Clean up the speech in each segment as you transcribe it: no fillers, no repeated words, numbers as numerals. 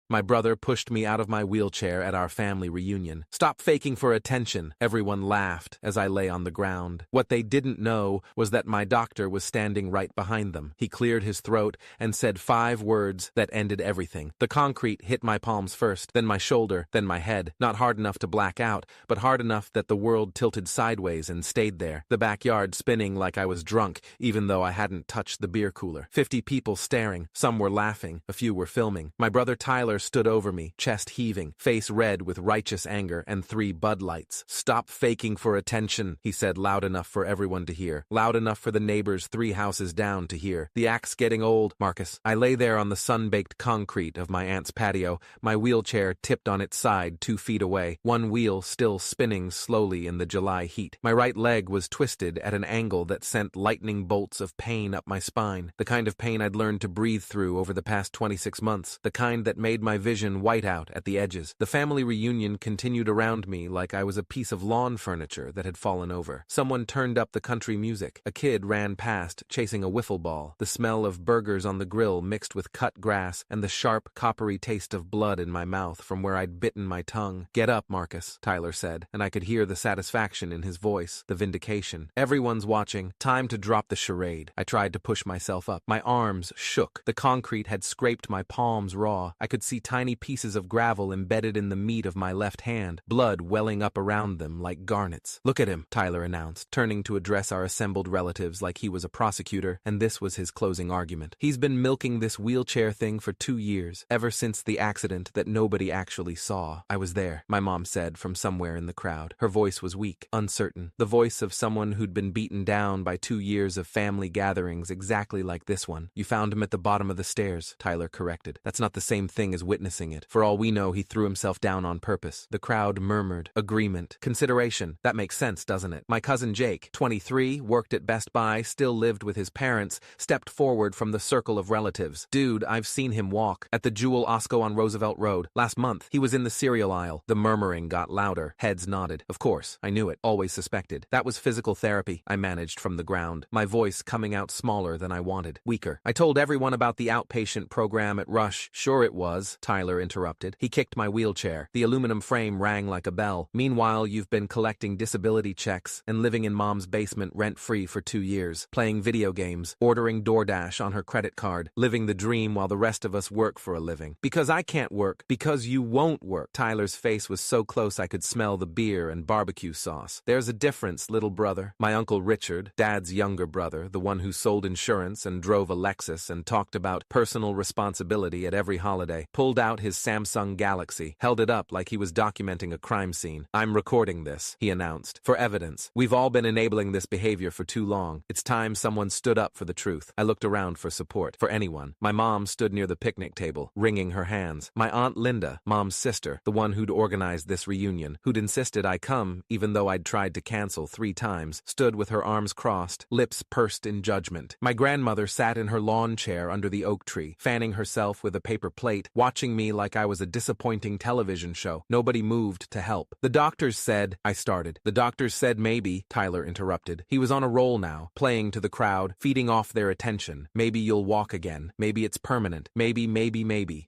My brother pushed me out of my wheelchair at our family reunion. "Stop faking for attention," everyone laughed as I lay on the ground. What they didn't know was that my doctor was standing right behind them. He cleared his throat and said 5 words that ended everything. The concrete hit my palms first, then my shoulder, then my head. Not hard enough to black out, but hard enough that the world tilted sideways and stayed there. The backyard spinning like I was drunk, even though I hadn't touched the beer cooler. 50 people staring. Some were laughing, a few were filming. My brother Tyler stood over me, chest heaving, face red with righteous anger, and 3 Bud Lights. "Stop faking for attention," he said, loud enough for everyone to hear. Loud enough for the neighbors 3 houses down to hear. "The act's getting old, Marcus." I lay there on the sun-baked concrete of my aunt's patio, my wheelchair tipped on its side 2 feet away, one wheel still spinning slowly in the July heat. My right leg was twisted at an angle that sent lightning bolts of pain up my spine, the kind of pain I'd learned to breathe through over the past 26 months, the kind that made my vision white out at the edges. The family reunion continued around me like I was a piece of lawn furniture that had fallen over. Someone turned up the country music. A kid ran past, chasing a wiffle ball. The smell of burgers on the grill mixed with cut grass and the sharp, coppery taste of blood in my mouth from where I'd bitten my tongue. "Get up, Marcus," Tyler said, and I could hear the satisfaction in his voice, the vindication. "Everyone's watching. Time to drop the charade." I tried to push myself up. My arms shook. The concrete had scraped my palms raw. I could see tiny pieces of gravel embedded in the meat of my left hand, blood welling up around them like garnets. "Look at him," Tyler announced, turning to address our assembled relatives like he was a prosecutor, and this was his closing argument. "He's been milking this wheelchair thing for 2 years, ever since the accident that nobody actually saw. I was there," my mom said from somewhere in the crowd. Her voice was weak, uncertain, the voice of someone who'd been beaten down by 2 years of family gatherings exactly like this one. "You found him at the bottom of the stairs," Tyler corrected. "That's not the same thing as witnessing it. For all we know, he threw himself down on purpose." The crowd murmured. Agreement. Consideration. That makes sense, doesn't it? My cousin Jake, 23, worked at Best Buy, still lived with his parents, stepped forward from the circle of relatives. "Dude, I've seen him walk. At the Jewel Osco on Roosevelt Road. Last month. He was in the cereal aisle." The murmuring got louder. Heads nodded. "Of course. I knew it. Always suspected." "That was physical therapy," I managed from the ground, my voice coming out smaller than I wanted, weaker. "I told everyone about the outpatient program at Rush." "Sure it was," Tyler interrupted. He kicked my wheelchair. The aluminum frame rang like a bell. "Meanwhile, you've been collecting disability checks and living in Mom's basement rent-free for 2 years, playing video games, ordering DoorDash on her credit card, living the dream while the rest of us work for a living. Because I can't work. Because you won't work." Tyler's face was so close I could smell the beer and barbecue sauce. "There's a difference, little brother." My Uncle Richard, Dad's younger brother, the one who sold insurance and drove a Lexus and talked about personal responsibility at every holiday, pulled out his Samsung Galaxy, held it up like he was documenting a crime scene. "I'm recording this," he announced, "for evidence. We've all been enabling this behavior for too long. It's time someone stood up for the truth." I looked around for support, for anyone. My mom stood near the picnic table, wringing her hands. My Aunt Linda, Mom's sister, the one who'd organized this reunion, who'd insisted I come even though I'd tried to cancel 3 times, stood with her arms crossed, lips pursed in judgment. My grandmother sat in her lawn chair under the oak tree, fanning herself with a paper plate, watching me like I was a disappointing television show. Nobody moved to help. "The doctors said," I started. "The doctors said maybe," Tyler interrupted. He was on a roll now, playing to the crowd, feeding off their attention. "Maybe you'll walk again. Maybe it's permanent. Maybe.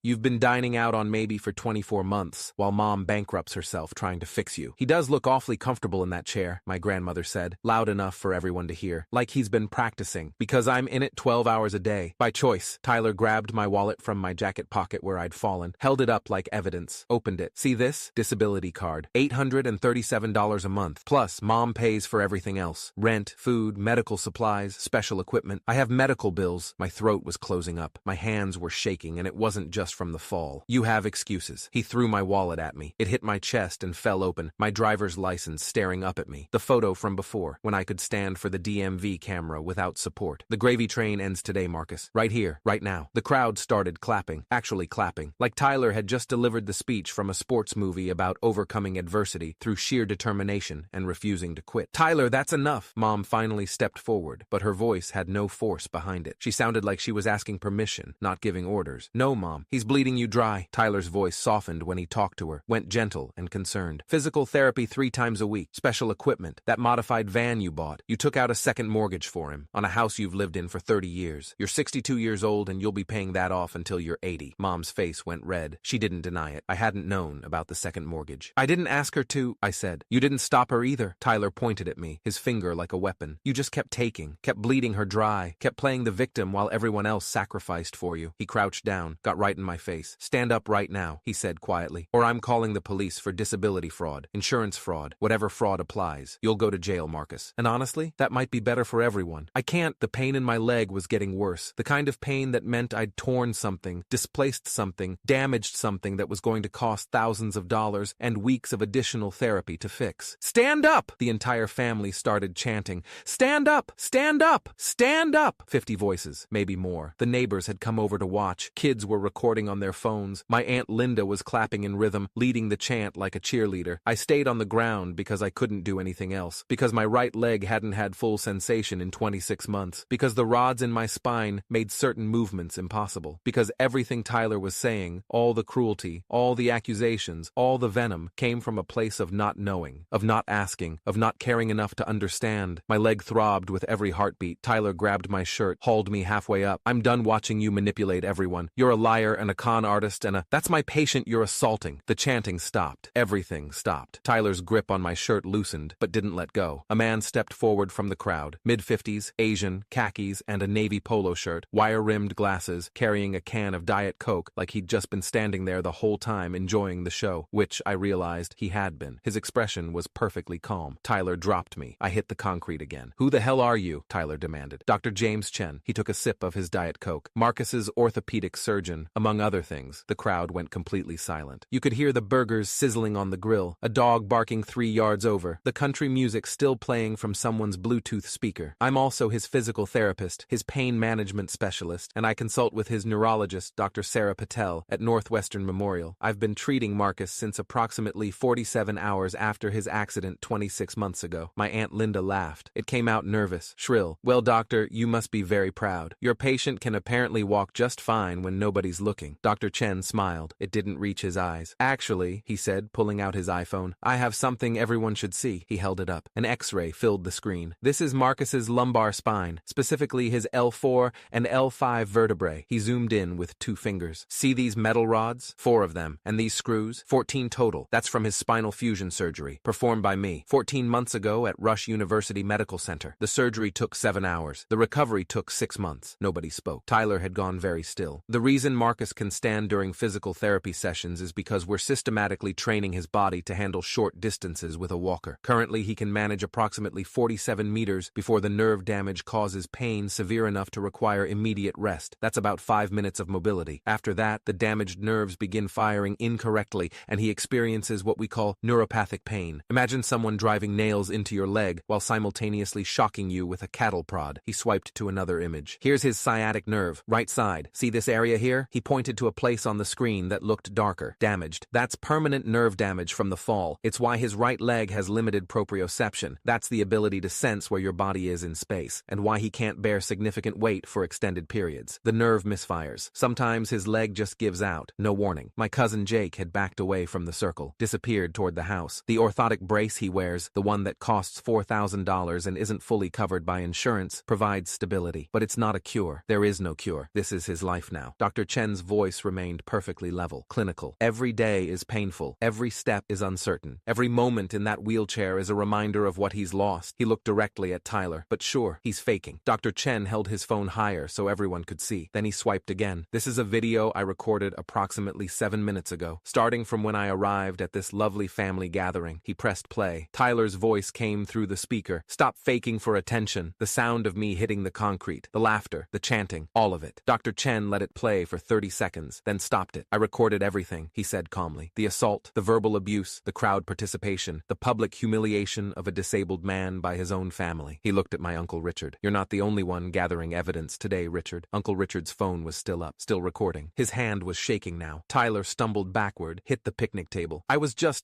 You've been dining out on maybe for 24 months, while Mom bankrupts herself trying to fix you. He does look awfully comfortable in that chair," my grandmother said, loud enough for everyone to hear. "Like he's been practicing. Because I'm in it 12 hours a day. By choice." Tyler grabbed my wallet from my jacket pocket where I'd fallen, held it up like evidence, opened it. "See this? Disability card. $837 a month. Plus, Mom pays for everything else. Rent, food, medical supplies, special equipment. I have medical bills." My throat was closing up. My hands were shaking, and it wasn't just from the fall. "You have excuses." He threw my wallet at me. It hit my chest and fell open, my driver's license staring up at me. The photo from before, when I could stand for the DMV camera without support. "The gravy train ends today, Marcus. Right here, right now." The crowd started clapping, actually clapping, like Tyler had just delivered the speech from a sports movie about overcoming adversity through sheer determination and refusing to quit. "Tyler, that's enough." Mom finally stepped forward, but her voice had no force behind it. She sounded like she was asking permission, not giving orders. "No, Mom. He's bleeding you dry." Tyler's voice softened when he talked to her, went gentle and concerned. "Physical therapy 3 times a week, special equipment, that modified van you bought. You took out a second mortgage for him, on a house you've lived in for 30 years. You're 62 years old and you'll be paying that off until you're 80. Mom's face face went red. She didn't deny it. I hadn't known about the second mortgage. I didn't ask her to, I said. You didn't stop her either. Tyler pointed at me, his finger like a weapon. You just kept taking, kept bleeding her dry, kept playing the victim while everyone else sacrificed for you. He crouched down, got right in my face. Stand up right now, he said quietly, or I'm calling the police for disability fraud, insurance fraud, whatever fraud applies. You'll go to jail, Marcus. And honestly, that might be better for everyone. I can't. The pain in my leg was getting worse. The kind of pain that meant I'd torn something, displaced something, damaged something that was going to cost thousands of dollars and weeks of additional therapy to fix. Stand up! The entire family started chanting. Stand up! Stand up! Stand up! 50 voices, maybe more. The neighbors had come over to watch. Kids were recording on their phones. My Aunt Linda was clapping in rhythm, leading the chant like a cheerleader. I stayed on the ground because I couldn't do anything else, because my right leg hadn't had full sensation in 26 months, because the rods in my spine made certain movements impossible, because everything Tyler was saying, all the cruelty, all the accusations, all the venom, came from a place of not knowing, of not asking, of not caring enough to understand. My leg throbbed with every heartbeat. Tyler grabbed my shirt, hauled me halfway up. I'm done watching you manipulate everyone. You're a liar and a con artist and that's my patient you're assaulting. The chanting stopped. Everything stopped. Tyler's grip on my shirt loosened, but didn't let go. A man stepped forward from the crowd, mid-50s, Asian, khakis, and a navy polo shirt, wire-rimmed glasses, carrying a can of Diet Coke like he'd just been standing there the whole time enjoying the show, which I realized he had been. His expression was perfectly calm. Tyler dropped me. I hit the concrete again. Who the hell are you? Tyler demanded. Dr. James Chen. He took a sip of his Diet Coke. Marcus's orthopedic surgeon, among other things. The crowd went completely silent. You could hear the burgers sizzling on the grill, a dog barking 3 yards over, the country music still playing from someone's Bluetooth speaker. I'm also his physical therapist, his pain management specialist, and I consult with his neurologist, Dr. Sarah Patel, at Northwestern Memorial. I've been treating Marcus since approximately 47 hours after his accident 26 months ago. My Aunt Linda laughed. It came out nervous, shrill. Well, doctor, you must be very proud. Your patient can apparently walk just fine when nobody's looking. Dr. Chen smiled. It didn't reach his eyes. Actually, he said, pulling out his iPhone, I have something everyone should see. He held it up. An X-ray filled the screen. This is Marcus's lumbar spine, specifically his L4 and L5 vertebrae. He zoomed in with 2 fingers. See these metal rods? 4 of them. And these screws? 14 total. That's from his spinal fusion surgery, performed by me 14 months ago at Rush University Medical Center. The surgery took 7 hours. The recovery took 6 months. Nobody spoke. Tyler had gone very still. The reason Marcus can stand during physical therapy sessions is because we're systematically training his body to handle short distances with a walker. Currently, he can manage approximately 47 meters before the nerve damage causes pain severe enough to require immediate rest. That's about 5 minutes of mobility. After that, the damaged nerves begin firing incorrectly, and he experiences what we call neuropathic pain. Imagine someone driving nails into your leg while simultaneously shocking you with a cattle prod. He swiped to another image. Here's his sciatic nerve, right side. See this area here? He pointed to a place on the screen that looked darker, damaged. That's permanent nerve damage from the fall. It's why his right leg has limited proprioception. That's the ability to sense where your body is in space, and why he can't bear significant weight for extended periods. The nerve misfires. Sometimes his leg just gives out. No warning. My cousin Jake had backed away from the circle, disappeared toward the house. The orthotic brace he wears, the one that costs $4,000 and isn't fully covered by insurance, provides stability. But it's not a cure. There is no cure. This is his life now. Dr. Chen's voice remained perfectly level, clinical. Every day is painful. Every step is uncertain. Every moment in that wheelchair is a reminder of what he's lost. He looked directly at Tyler. But sure, he's faking. Dr. Chen held his phone higher so everyone could see. Then he swiped again. This is a video I recorded approximately 7 minutes ago, starting from when I arrived at this lovely family gathering. He pressed play. Tyler's voice came through the speaker. Stop faking for attention. The sound of me hitting the concrete, the laughter, the chanting, all of it. Dr. Chen let it play for 30 seconds, then stopped it. I recorded everything, he said calmly. The assault, the verbal abuse, the crowd participation, the public humiliation of a disabled man by his own family. He looked at my Uncle Richard. You're not the only one gathering evidence today, Richard. Uncle Richard's phone was still up, still recording. His hand was shaking now. Tyler stumbled backward, hit the picnic table.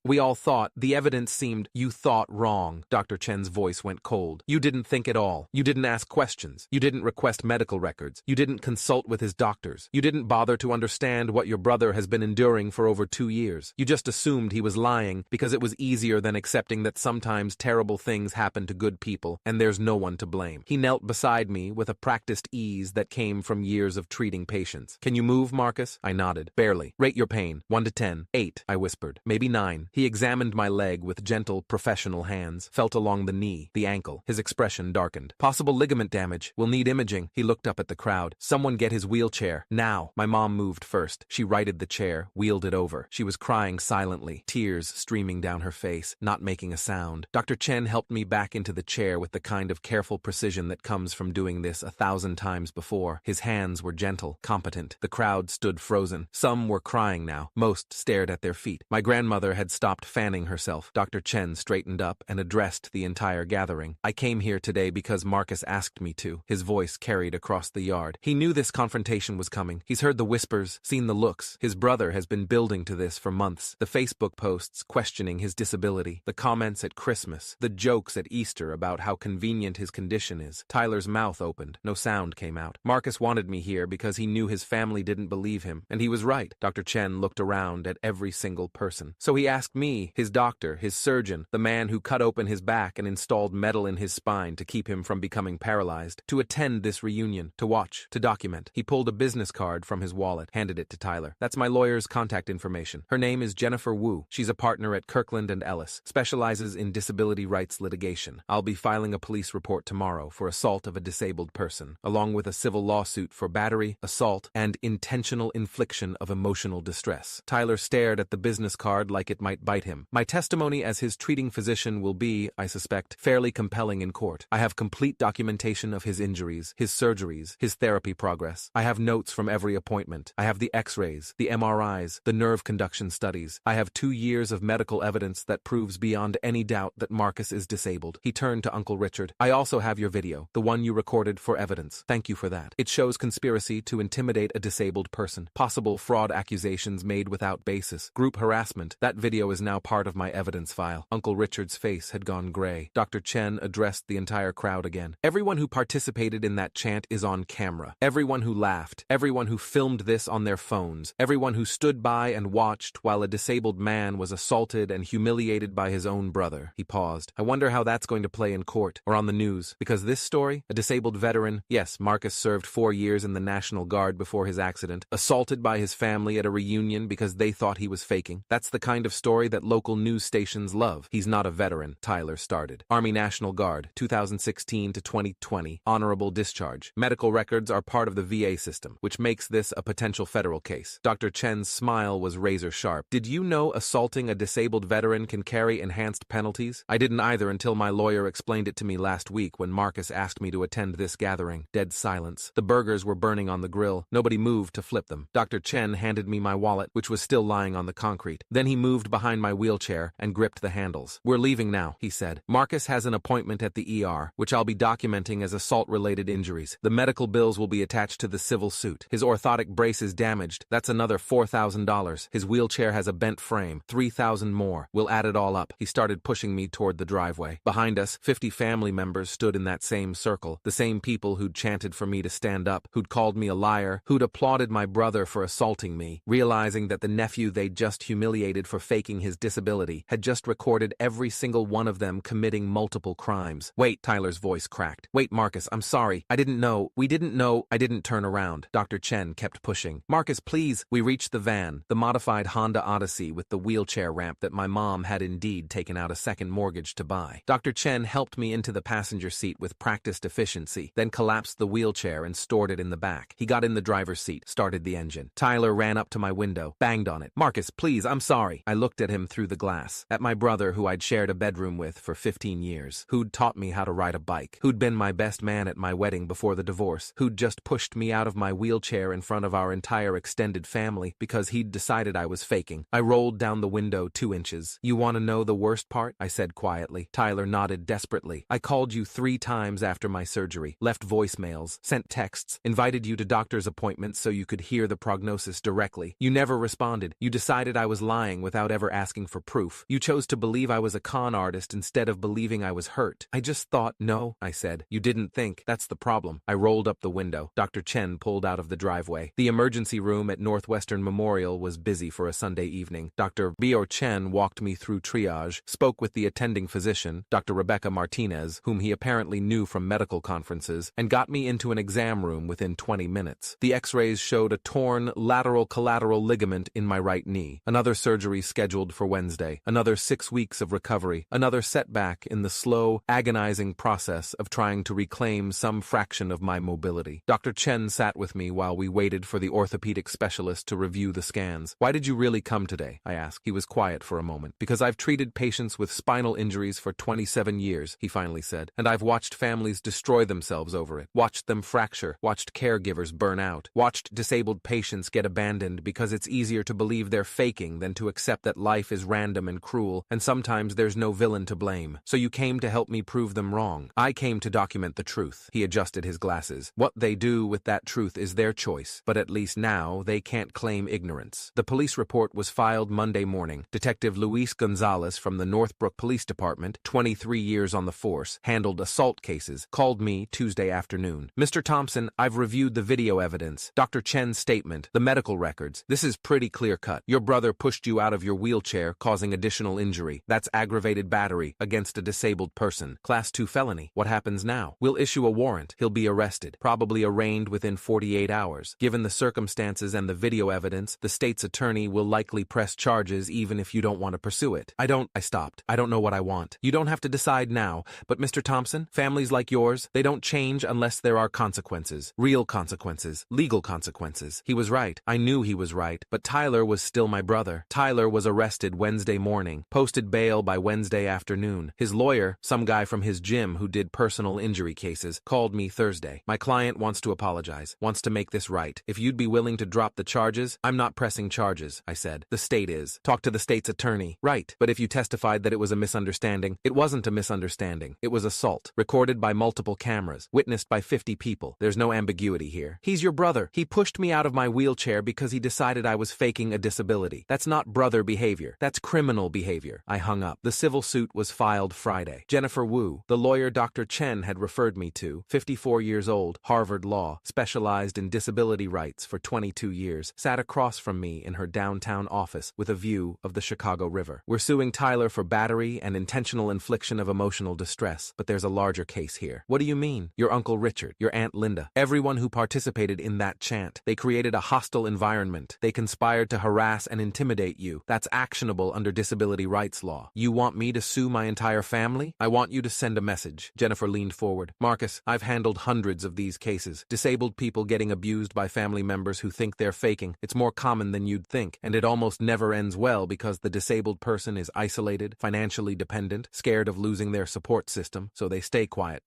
We all thought, the evidence seemed, you thought wrong. Dr. Chen's voice went cold. You didn't think at all. You didn't ask questions. You didn't request medical records. You didn't consult with his doctors. You didn't bother to understand what your brother has been enduring for over 2 years. You just assumed he was lying because it was easier than accepting that sometimes terrible things happen to good people and there's no one to blame. He knelt beside me with a practiced ease that came from years of treating patients. Can you move, Marcus? Worse. I nodded. Barely. Rate your pain. 1 to 10. 8, I whispered. Maybe 9. He examined my leg with gentle, professional hands, felt along the knee, the ankle. His expression darkened. Possible ligament damage. We'll need imaging. He looked up at the crowd. Someone get his wheelchair. Now. My mom moved first. She righted the chair, wheeled it over. She was crying silently, tears streaming down her face, not making a sound. Dr. Chen helped me back into the chair with the kind of careful precision that comes from doing this 1,000 times before. His hands were gentle, competent. The crowd stood frozen. Some were crying now. Most stared at their feet. My grandmother had stopped fanning herself. Dr. Chen straightened up and addressed the entire gathering. I came here today because Marcus asked me to. His voice carried across the yard. He knew this confrontation was coming. He's heard the whispers, seen the looks. His brother has been building to this for months. The Facebook posts questioning his disability, the comments at Christmas, the jokes at Easter about how convenient his condition is. Tyler's mouth opened. No sound came out. Marcus wanted me here because he knew his family didn't believe him, and he was right. Dr. Chen looked around at every single person. So he asked me, his doctor, his surgeon, the man who cut open his back and installed metal in his spine to keep him from becoming paralyzed, to attend this reunion, to watch, to document. He pulled a business card from his wallet, handed it to Tyler. That's my lawyer's contact information. Her name is Jennifer Wu. She's a partner at Kirkland & Ellis, specializes in disability rights litigation. I'll be filing a police report tomorrow for assault of a disabled person, along with a civil lawsuit for battery, assault, and intentional infliction of emotional distress. Tyler stared at the business card like it might bite him. My testimony as his treating physician will be, I suspect, fairly compelling in court. I have complete documentation of his injuries, his surgeries, his therapy progress. I have notes from every appointment. I have the x-rays, the MRIs, the nerve conduction studies. I have 2 years of medical evidence that proves beyond any doubt that Marcus is disabled. He turned to Uncle Richard. I also have your video, the one you recorded for evidence. Thank you for that. It shows conspiracy to intimidate a disabled person, possible fraud accusations made without basis, group harassment. That video is now part of my evidence file. Uncle Richard's face had gone gray. Dr. Chen addressed the entire crowd again. Everyone who participated in that chant is on camera. Everyone who laughed, everyone who filmed this on their phones, everyone who stood by and watched while a disabled man was assaulted and humiliated by his own brother. He paused. I wonder how that's going to play in court or on the news, because this story, a disabled veteran, yes, Marcus served 4 years in the National Guard before his accident, assaulted by his family at a reunion because they thought he was faking. That's the kind of story that local news stations love. He's not a veteran, Tyler started. Army National Guard, 2016 to 2020, honorable discharge. Medical records are part of the VA system, which makes this a potential federal case. Dr. Chen's smile was razor sharp. Did you know assaulting a disabled veteran can carry enhanced penalties? I didn't either until my lawyer explained it to me last week when Marcus asked me to attend this gathering. Dead silence. The burgers were burning on the grill. Nobody moved to flip them. Dr. Chen handed me my wallet, which was still lying on the concrete. Then he moved behind my wheelchair and gripped the handles. We're leaving now, he said. Marcus has an appointment at the ER, which I'll be documenting as assault-related injuries. The medical bills will be attached to the civil suit. His orthotic brace is damaged. That's another $4,000. His wheelchair has a bent frame. $3,000 more. We'll add it all up. He started pushing me toward the driveway. Behind us, 50 family members stood in that same circle. The same people who'd chanted for me to stand up, who'd called me a liar, who'd applauded my brother for assaulting me, realizing that the nephew they'd just humiliated for faking his disability had just recorded every single one of them committing multiple crimes. Wait, Tyler's voice cracked. Wait, Marcus, I'm sorry. I didn't know. We didn't know. I didn't turn around. Dr. Chen kept pushing. Marcus, please. We reached the van, the modified Honda Odyssey with the wheelchair ramp that my mom had indeed taken out a second mortgage to buy. Dr. Chen helped me into the passenger seat with practiced efficiency, then collapsed the wheelchair and stored it in the back. He got in the driver's seat, started the engine. Tyler ran up to my window, banged on it. Marcus, please, I'm sorry. I looked at him through the glass, at my brother who I'd shared a bedroom with for 15 years, who'd taught me how to ride a bike, who'd been my best man at my wedding before the divorce, who'd just pushed me out of my wheelchair in front of our entire extended family because he'd decided I was faking. I rolled down the window 2 inches. You want to know the worst part? I said quietly. Tyler nodded desperately. I called you 3 times after my surgery, left voicemails, sent texts, invited you to doctor's appointments so you could hear the prognosis directly. You never responded. You decided I was lying without ever asking for proof. You chose to believe I was a con artist instead of believing I was hurt. I just thought, no, I said. You didn't think. That's the problem. I rolled up the window. Dr. Chen pulled out of the driveway. The emergency room at Northwestern Memorial was busy for a Sunday evening. Dr. Bio Chen walked me through triage, spoke with the attending physician, Dr. Rebecca Martinez, whom he apparently knew from medical conferences, and got me into an exam room within 20 minutes. The x-rays showed a torn torn lateral collateral ligament in my right knee. Another surgery scheduled for Wednesday. Another 6 weeks of recovery. Another setback in the slow, agonizing process of trying to reclaim some fraction of my mobility. Dr. Chen sat with me while we waited for the orthopedic specialist to review the scans. "Why did you really come today?" I asked. He was quiet for a moment. "Because I've treated patients with spinal injuries for 27 years, he finally said, and I've watched families destroy themselves over it, watched them fracture, watched caregivers burn out, watched disabled patients get abandoned because it's easier to believe they're faking than to accept that life is random and cruel, and sometimes there's no villain to blame. So you came to help me prove them wrong. I came to document the truth." He adjusted his glasses. "What they do with that truth is their choice, but at least now they can't claim ignorance." The police report was filed Monday morning. Detective Luis Gonzalez from the Northbrook Police Department, 23 years on the force, handled assault cases, called me Tuesday afternoon. "Mr. Thompson, I've reviewed the video evidence, Dr. Chen's statement, the medical records. This is pretty clear-cut. Your brother pushed you out of your wheelchair, causing additional injury. That's aggravated battery against a disabled person. Class 2 felony. What happens now? We'll issue a warrant. He'll be arrested, probably arraigned within 48 hours. Given the circumstances and the video evidence, the state's attorney will likely press charges even if you don't want to pursue it." I stopped. "I don't know what I want. You don't have to decide now, but Mr. Thompson, families like yours, they don't change unless there are consequences. Real consequences. Legal consequences." He was right. I knew he was right, but Tyler was still my brother. Tyler was arrested Wednesday morning, posted bail by Wednesday afternoon. His lawyer, some guy from his gym who did personal injury cases, called me Thursday. "My client wants to apologize, wants to make this right. If you'd be willing to drop the charges." "I'm not pressing charges," I said. "The state is. Talk to the state's attorney." "Right, but if you testified that it was a misunderstanding." "It wasn't a misunderstanding. It was assault. Recorded by multiple cameras. Witnessed by 50 people. There's no ambiguity here. He's your brother. He pushed me out of my wheelchair because he decided I was faking a disability. That's not brother behavior. That's criminal behavior." I hung up. The civil suit was filed Friday. Jennifer Wu, the lawyer Dr. Chen had referred me to, 54 years old, Harvard Law, specialized in disability rights for 22 years, sat across from me in her downtown office with a view of the Chicago River. "We're suing Tyler for battery and intentional infliction of emotional distress, but there's a larger case here." "What do you mean?" "Your Uncle Richard, your Aunt Linda, everyone who participated in that chant. They created a hostile environment. They conspired to harass and intimidate you. That's actionable under disability rights law. You want me to sue my entire family? I want you to send a message." Jennifer leaned forward. "Marcus, I've handled hundreds of these cases. Disabled people getting abused by family members who think they're faking. It's more common than you'd think, and it almost never ends well because the disabled person is isolated, financially dependent, scared of losing their support system, so they stay quiet.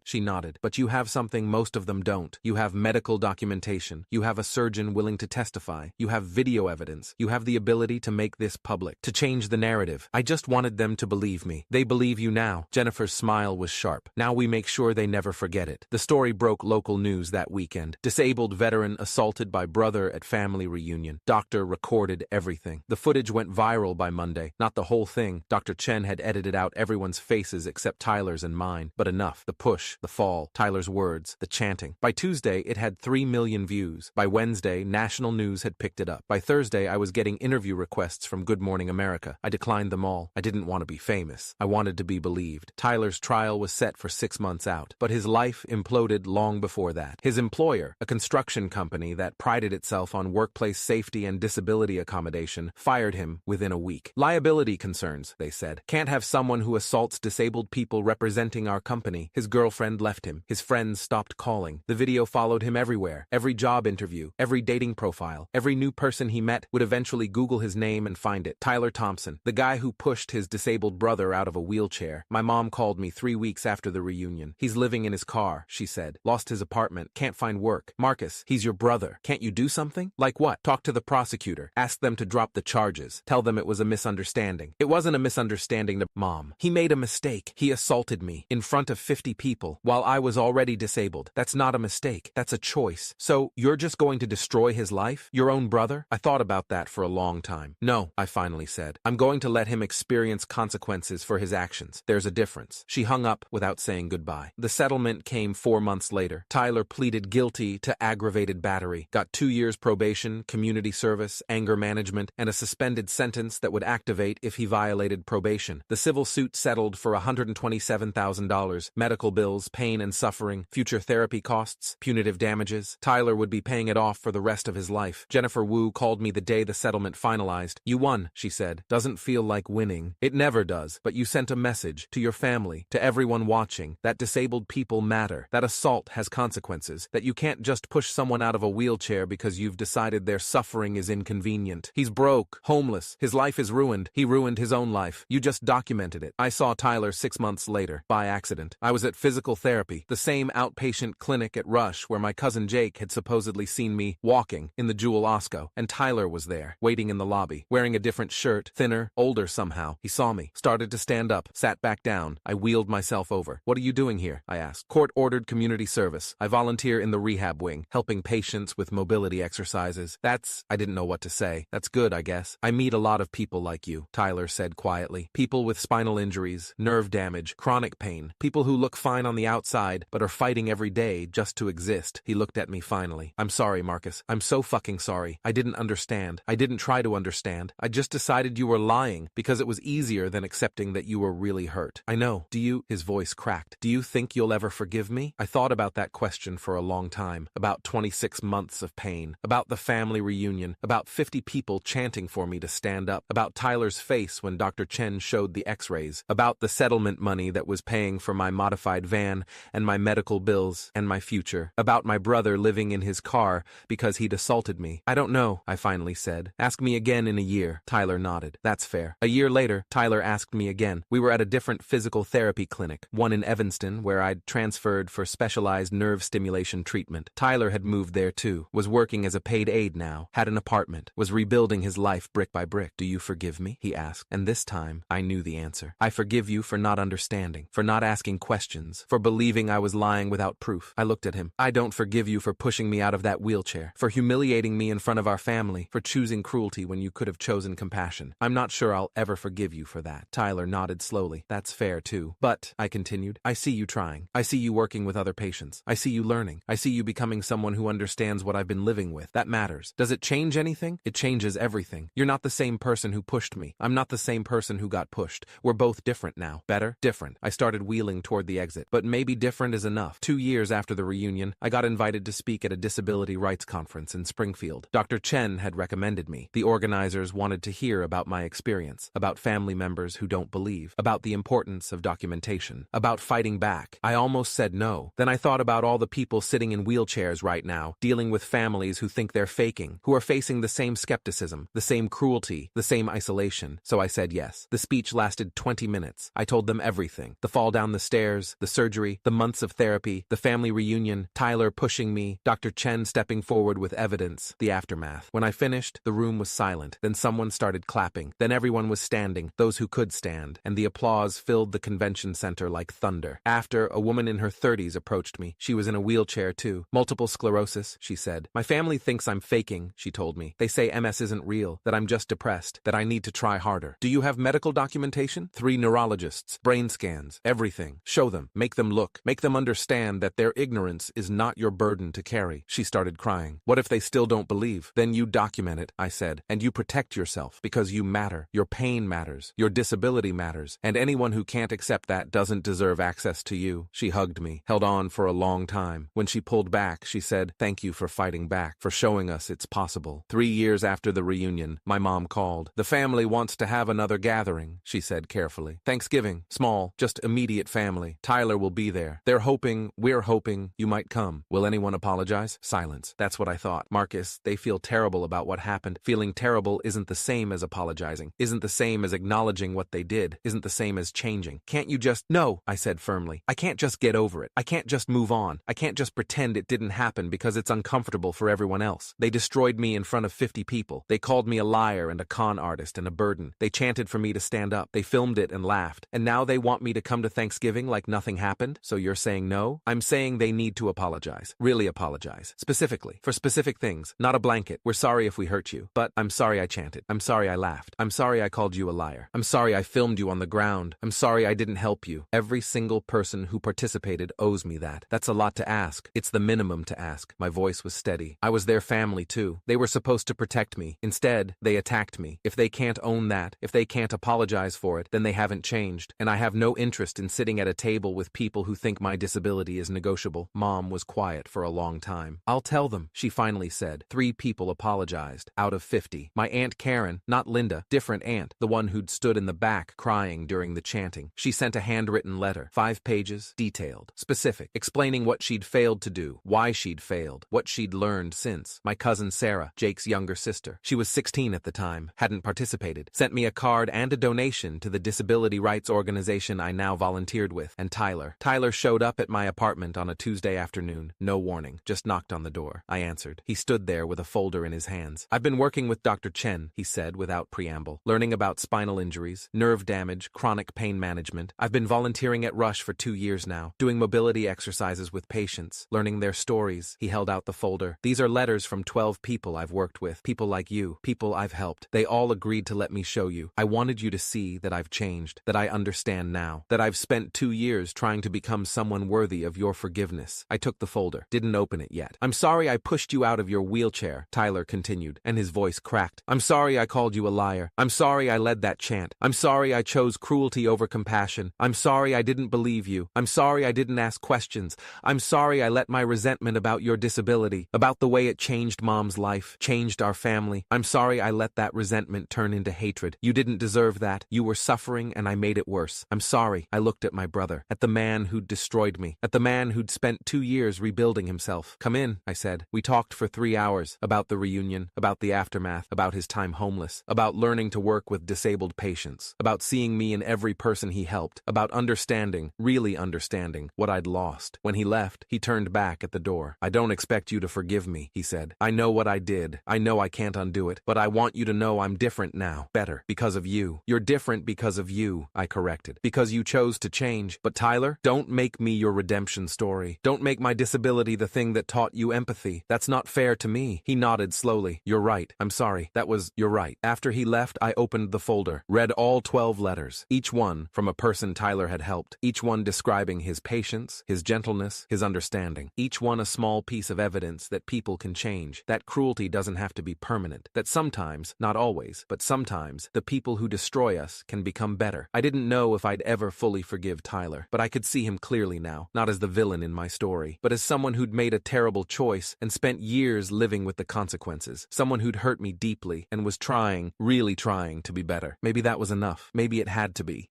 She nodded. "But you have something most of them don't. You have medical documentation. You have a surgeon willing to testify. You have video evidence. You have the ability to make this public, to change the narrative. I just wanted them to believe me. They believe you now." Jennifer's smile was sharp. "Now we make sure they never forget it." The story broke local news that weekend. Disabled veteran assaulted by brother at family reunion. Doctor recorded everything. The footage went viral by Monday. Not the whole thing. Dr. Chen had edited out everyone's faces except Tyler's and mine. But enough. The push, the fall, Tyler's words, the chanting. By Tuesday, it had 3 million views. By Wednesday, national news had picked it up. By Thursday, I was getting interview requests from Good Morning America. I declined them all. I didn't want to be famous. I wanted to be believed. Tyler's trial was set for 6 months out, but his life imploded long before that. His employer, a construction company that prided itself on workplace safety and disability accommodation, fired him within a week. "Liability concerns," they said. "Can't have someone who assaults disabled people representing our company." His girlfriend left him. His friends stopped calling. The video followed him everywhere. Every job interview, every dating profile, every new person he met would eventually Google his name and find it. Tyler Thompson, the guy who pushed his disabled brother out of a wheelchair. My mom called me 3 weeks after the reunion. "He's living in his car," she said. "Lost his apartment, can't find work." "Marcus, he's your brother. Can't you do something?" "Like what?" "Talk to the prosecutor. Ask them to drop the charges. Tell them it was a misunderstanding." "It wasn't a misunderstanding, Mom. He made a mistake. He assaulted me in front of 50 people while I was already disabled. That's not a mistake. That's a choice. So, you're just going to destroy his life? Your own brother?" I thought about that for a long time. "No," I finally said. "I'm going to let him experience consequences for his actions. There's a difference." She hung up without saying goodbye. The settlement came 4 months later. Tyler pleaded guilty to aggravated battery, got 2 years probation, community service, anger management, and a suspended sentence that would activate if he violated probation. The civil suit settled for $127,000, medical bills, pain and suffering, future therapy costs, punitive damages. Tyler would be paying it off for the rest of his life. Jennifer Wu called me the day the settlement finalized. "You won," she said. "Doesn't feel like winning. It never does, but you sent a message to your family, to everyone watching, that disabled people matter, that assault has consequences, that you can't just push someone out of a wheelchair because you've decided their suffering is inconvenient. He's broke, homeless, his life is ruined. He ruined his own life. You just documented it." I saw Tyler 6 months later, by accident. I was at physical therapy, the same outpatient clinic at Rush where my cousin Jake had supposedly seen me walking in the Jewel Osco, and Tyler was there, waiting in the lobby, wearing a different shirt, thinner, older somehow. He saw me, started to stand up, sat back down. I wheeled myself over. "What are you doing here?" I asked. "Court-ordered community service. I volunteer in the rehab wing, helping patients with mobility exercises." I didn't know what to say. "That's good, I guess. I meet a lot of people like you," Tyler said quietly. "People with spinal injuries, nerve damage, chronic pain. People who look fine on the outside, but are fighting every day just to exist." He looked at me finally. "I'm sorry, Marcus. I'm so fucking sorry. I didn't understand. I didn't try to understand. I just decided you were lying because it was easier than accepting that you were really hurt. I know. Do you—" his voice cracked. "Do you think you'll ever forgive me?" I thought about that question for a long time, about 26 months of pain, about the family reunion, about 50 people chanting for me to stand up, about Tyler's face when Dr. Chen showed the x-rays, about the settlement money that was paying for my modified van and my medical bills and my future, about my brother living in his car because he'd assaulted me. "I don't know," I finally said. "Ask me again in a year." Tyler nodded. "That's fair." A year later, Tyler asked me again. We were at a different physical therapy clinic, one in Evanston where I'd transferred for specialized nerve stimulation treatment. Tyler had moved there too, was working as a paid aide now, had an apartment, was rebuilding his life brick by brick. "Do you forgive me?" he asked. And this time, I knew the answer. "I forgive you for not understanding, for not asking questions, for believing I was lying without proof." I looked at him. "I don't forgive you for pushing me out of that wheelchair, for humiliating me in front of our family, for choosing cruelty when you could have chosen compassion. I'm not sure I'll ever forgive you for that." Tyler nodded slowly. "That's fair too. But," I continued, "I see you trying. I see you working with other patients. I see you learning. I see you becoming someone who understands what I've been living with. That matters. Does it change anything? It changes everything. You're not the same person who pushed me. I'm not the same person who got pushed. We're both different now. Better? Different." I started wheeling toward the exit. But maybe different is enough. 2 years after the reunion, I got invited to speak at a disability rights conference in Springfield. Dr. Chen had recommended me. The organizers wanted to hear about my experience, about family members who don't believe, about the importance of documentation, about fighting back. I almost said no. Then I thought about all the people sitting in wheelchairs right now, dealing with families who think they're faking, who are facing the same skepticism, the same cruelty, the same isolation. So I said yes. The speech lasted 20 minutes. I told them everything. The fall down the stairs, the surgery, the months of therapy, the family reunion, Tyler pushing me, Dr. Chen stepping forward with evidence, the aftermath. When I finished, the room was silent. Then someone started clapping. Then everyone was standing, those who could stand, and the applause filled the convention center like thunder. After, a woman in her 30s approached me. She was in a wheelchair too. "Multiple sclerosis," she said. "My family thinks I'm faking," she told me. "They say MS isn't real, that I'm just depressed, that I need to try harder." "Do you have medical documentation?" 3 neurologists, brain scans, everything. "Show them, make them look, make them understand that their ignorance is not your burden to carry." She started crying. "What if they still don't believe?" "Then you document it," I said, "and you protect yourself, because you matter. Your pain matters. Your disability matters. And anyone who can't accept that doesn't deserve access to you." She hugged me, held on for a long time. When she pulled back, she said, "Thank you for fighting back, for showing us it's possible." 3 years after the reunion, my mom called. "The family wants to have another gathering," she said carefully. "Thanksgiving, small, just immediate family. Tyler will be there. We're hoping you might come. Will anyone apologize?" Silence. That's what I thought. "Marcus, they feel terrible about what happened. Feeling terrible isn't the same as apologizing, isn't the same as acknowledging what they did, isn't the same as changing. Can't you just—" "No," I said firmly. "I can't just get over it. I can't just move on. I can't just pretend it didn't happen because it's uncomfortable for everyone else. They destroyed me in front of 50 people. They called me a liar and a con artist and a burden. They chanted for me to stand up. They filmed it and laughed. And now they want me to come to Thanksgiving like nothing happened? So you're saying no?" "I'm saying they need to apologize. Really apologize. Specifically. For specific things. Not a blanket. We're sorry if we hurt you. But I'm sorry I chanted. I'm sorry I laughed. I'm sorry I called you a liar. I'm sorry I filmed you on the ground. I'm sorry I didn't help you. Every single person who participated owes me that. That's a lot to ask. It's the minimum to ask." My voice was steady. "I was their family too. They were supposed to protect me. Instead, they attacked me. If they can't own that, if they can't apologize for it, then they haven't changed. And I have no interest in sitting at a table with people who think my disability is negotiable." Mom was quiet for a long time. "I'll tell tell them, she finally said. 3 people apologized, out of 50. My Aunt Karen, not Linda, different aunt, the one who'd stood in the back crying during the chanting. She sent a handwritten letter, 5 pages, detailed, specific, explaining what she'd failed to do, why she'd failed, what she'd learned since. My cousin Sarah, Jake's younger sister, she was 16 at the time, hadn't participated, sent me a card and a donation to the disability rights organization I now volunteered with. And Tyler showed up at my apartment on a Tuesday afternoon, no warning, just knocked on the door. I answered. He stood there with a folder in his hands. I've been working with Dr. Chen, he said without preamble, learning about spinal injuries, nerve damage, chronic pain management. I've been volunteering at Rush for 2 years now, doing mobility exercises with patients, learning their stories. He held out the folder. These are letters from 12 people I've worked with, people like you, people I've helped. They all agreed to let me show you. I wanted you to see that I've changed, that I understand now, that I've spent 2 years trying to become someone worthy of your forgiveness. I took the folder, didn't open it yet. I'm sorry I pushed you out of your wheelchair, Tyler continued, and his voice cracked. I'm sorry I called you a liar. I'm sorry I led that chant. I'm sorry I chose cruelty over compassion. I'm sorry I didn't believe you. I'm sorry I didn't ask questions. I'm sorry I let my resentment about your disability, about the way it changed Mom's life, changed our family. I'm sorry I let that resentment turn into hatred. You didn't deserve that. You were suffering and I made it worse. I'm sorry. I looked at my brother, at the man who'd destroyed me, at the man who'd spent 2 years rebuilding himself. Come in, I said. We talked for 3 hours about the reunion, about the aftermath, about his time homeless, about learning to work with disabled patients, about seeing me in every person he helped, about understanding, really understanding, what I'd lost. When he left, he turned back at the door. I don't expect you to forgive me, he said. I know what I did. I know I can't undo it, but I want you to know I'm different now. Better. Because of you. You're different because of you, I corrected. Because you chose to change. But Tyler, don't make me your redemption story. Don't make my disability the thing that taught you empathy. That's not fair to me. He nodded slowly. You're right. I'm sorry. You're right. After he left, I opened the folder, read all 12 letters, each one from a person Tyler had helped, each one describing his patience, his gentleness, his understanding, each one a small piece of evidence that people can change, that cruelty doesn't have to be permanent, that sometimes, not always, but sometimes, the people who destroy us can become better. I didn't know if I'd ever fully forgive Tyler, but I could see him clearly now, not as the villain in my story, but as someone who'd made a terrible choice and spent years living with the consequences, someone who'd hurt me deeply and was trying, really trying to be better. Maybe that was enough. Maybe it had to be.